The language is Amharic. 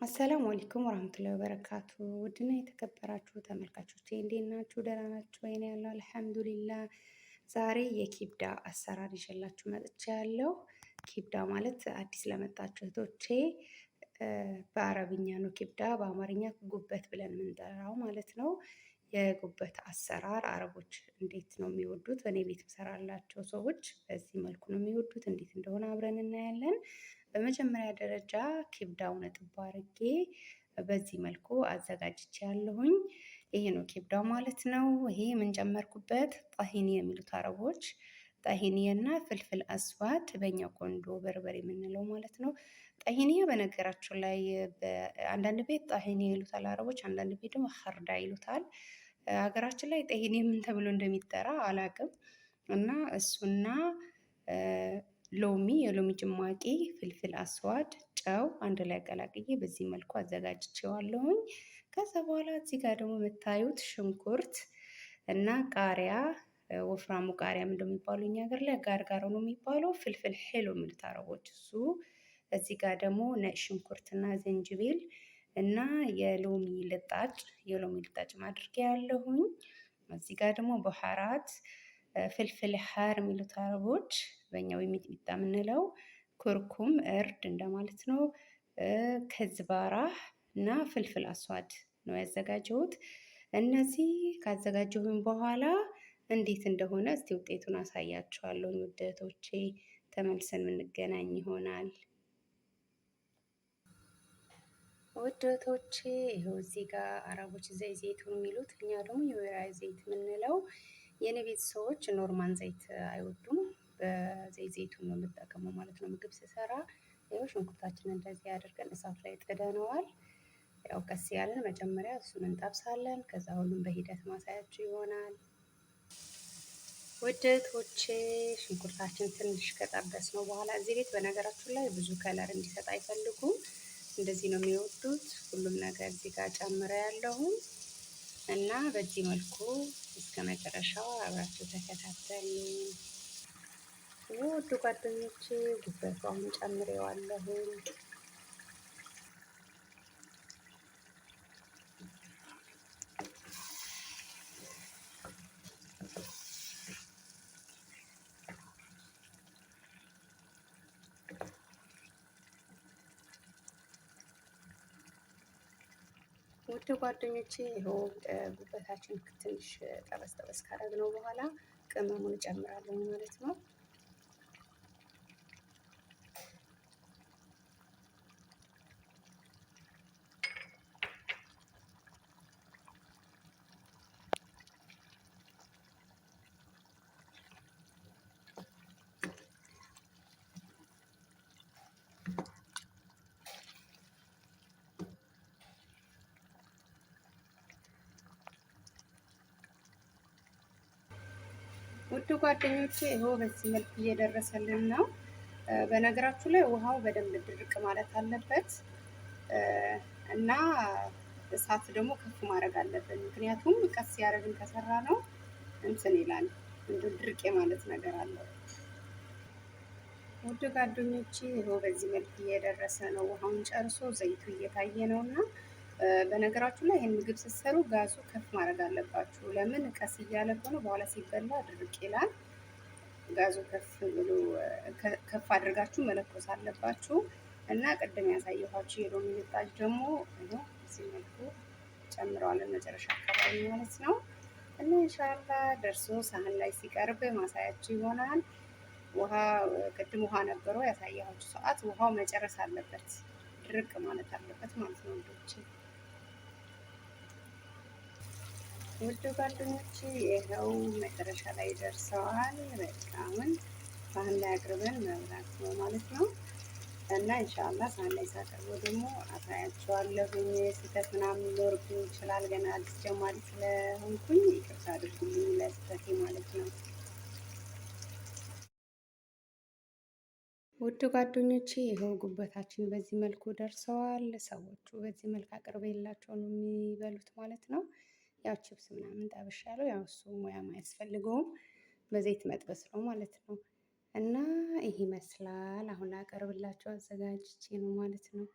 አሰላሙ አለይኩም ወራህመቱላሂ ወበረካቱ። ውድና የተከበራችሁ ተመልካቾቼ እንዴት ናችሁ? ደህና ናችሁ ወይ? እኔ ያለው አልሐምዱሊላህ። ዛሬ የኪብዳ አሰራር ይዤላችሁ መጥቻለሁ። ኪብዳ ማለት አዲስ ለመጣችሁ እህቶቼ በአረብኛ ነው ኪብዳ፣ በአማርኛ ጉበት ብለን የምንጠራው ማለት ነው። የጉበት አሰራር አረቦች እንዴት ነው የሚወዱት? እኔ ቤት ሰራላቸው ሰዎች በዚህ መልኩ ነው የሚወዱት። እንዴት እንደሆነ አብረን እናያለን። በመጀመሪያ ደረጃ ኪብዳውን እጥብ አድርጌ በዚህ መልኩ አዘጋጅቼ ያለሁኝ። ይሄ ነው ኪብዳው ማለት ነው። ይሄ የምንጨመርኩበት ጣሂኒ የሚሉት አረቦች ጣሂኒያ እና ፍልፍል አስዋድ በእኛ ቆንጆ በርበሬ የምንለው ማለት ነው። ጣሂኒያ በነገራችሁ ላይ አንዳንድ ቤት ጣሂኒያ ይሉታል አረቦች፣ አንዳንድ ቤት ደግሞ ኸርዳ ይሉታል። ሀገራችን ላይ ጣሂኒያ ምን ተብሎ እንደሚጠራ አላቅም። እና እሱና ሎሚ፣ የሎሚ ጭማቂ፣ ፍልፍል አስዋድ፣ ጨው አንድ ላይ ቀላቅዬ በዚህ መልኩ አዘጋጅቼዋለሁኝ። ከዛ በኋላ እዚህ ጋር ደግሞ የምታዩት ሽንኩርት እና ቃሪያ፣ ወፍራሙ ቃሪያ እንደሚባሉ እኛ ሀገር ላይ ጋርጋሮ ነው የሚባለው። ፍልፍል ሄሎ የሚሉት አረቦች እሱ። እዚህ ጋር ደግሞ ነጭ ሽንኩርትና ዝንጅብል እና የሎሚ ልጣጭ ማድረግ ያለሁኝ። እዚህ ጋር ደግሞ በሐራት ፍልፍል ሐር የሚሉት አረቦች በእኛው የሚጥሚጣ የምንለው፣ ኩርኩም እርድ እንደማለት ነው። ከዝባራ እና ፍልፍል አስዋድ ነው ያዘጋጀሁት። እነዚህ ካዘጋጀሁኝ በኋላ እንዴት እንደሆነ እስቲ ውጤቱን አሳያችኋለሁ። ውድ እህቶቼ ተመልሰን የምንገናኝ ይሆናል። ውድ እህቶቼ ይኸው እዚህ ጋር አረቦች ዘይቱን የሚሉት፣ እኛ ደግሞ የወይራ ዘይት የምንለው። የኔ ቤት ሰዎች ኖርማን ዘይት አይወዱም። ዘይቱን ነው የምጠቀመው ማለት ነው ምግብ ስሰራ። ይኸው ሽንኩርታችንን እንደዚህ አድርገን እሳት ላይ ጥደነዋል። ያው ቀስ ያለን መጀመሪያ እሱን እንጠብሳለን። ከዛ ሁሉም በሂደት ማሳያችሁ ይሆናል። ውድ እህቶቼ ሽንኩርታችን ትንሽ ከጠበስ ነው በኋላ፣ እዚህ ቤት በነገራችሁ ላይ ብዙ ከለር እንዲሰጥ አይፈልጉም። እንደዚህ ነው የሚወዱት። ሁሉም ነገር እዚህ ጋር ጨምረ ያለሁም እና በዚህ መልኩ እስከ መጨረሻው አብራችሁ ተከታተሉ። ውድ ጓደኞቼ ጉበቱ አሁን ጨምሬዋለሁ። ውድ ጓደኞቼ ይኸው ጉበታችን ትንሽ ጠበስ ካደረግነው በኋላ ቅመሙን እጨምራለሁ ማለት ነው። ውድ ጓደኞቼ ይኸው በዚህ መልኩ እየደረሰልን ነው። በነገራችሁ ላይ ውሃው በደንብ ድርቅ ማለት አለበት እና እሳት ደግሞ ከፍ ማድረግ አለብን። ምክንያቱም ቀስ ያደረግን ከሰራ ነው እንትን ይላል፣ ድርቅ ማለት ነገር አለው። ውድ ጓደኞቼ ይኸው በዚህ መልኩ እየደረሰ ነው። ውሃውን ጨርሶ ዘይቱ እየታየ ነው እና በነገራችሁ ላይ ይህን ምግብ ስትሰሩ ጋዙ ከፍ ማድረግ አለባችሁ። ለምን ቀስ እያለ ሆኖ በኋላ ሲበላ ድርቅ ይላል። ጋዙ ከፍ አድርጋችሁ መለኮስ አለባችሁ እና ቅድም ያሳየኋችሁ የሎሚ ልጣጭ ደግሞ እዚህ መልኩ ጨምረዋለን መጨረሻ አካባቢ ማለት ነው። እና ኢንሻአላ ደርሶ ሳህን ላይ ሲቀርብ ማሳያችሁ ይሆናል። ቅድም ውሃ ነበረው ያሳየኋችሁ ሰዓት ውሃው መጨረስ አለበት፣ ድርቅ ማለት አለበት ማለት ነው። ውድ ጓደኞቼ ይኸው መጨረሻ ላይ ደርሰዋል። በቃ አሁን ሳህን ላይ አቅርበን መብላት ነው ማለት ነው። እና ኢንሻአላህ ሳህን ላይ ሳቀርበው ደግሞ አሳያችኋለሁኝ። ስህተት ምናምን ሊኖርብኝ ይችላል፣ ገና አዲስ ጀማሪ ስለሆንኩኝ ይቅርታ አድርጉልኝ ለስህተቴ ማለት ነው። ውድ ጓደኞቼ ይኸው ጉበታችን በዚህ መልኩ ደርሰዋል። ሰዎቹ በዚህ መልክ አቅርቤላቸው ነው የሚበሉት ማለት ነው። ያው ቺፕስ ምናምን ጠብሻለሁ። ያው እሱ ሙያም አያስፈልገውም፣ በዘይት መጥበስ ነው ማለት ነው። እና ይህ ይመስላል። አሁን ላቀርብላቸው አዘጋጅቼ ነው ማለት ነው።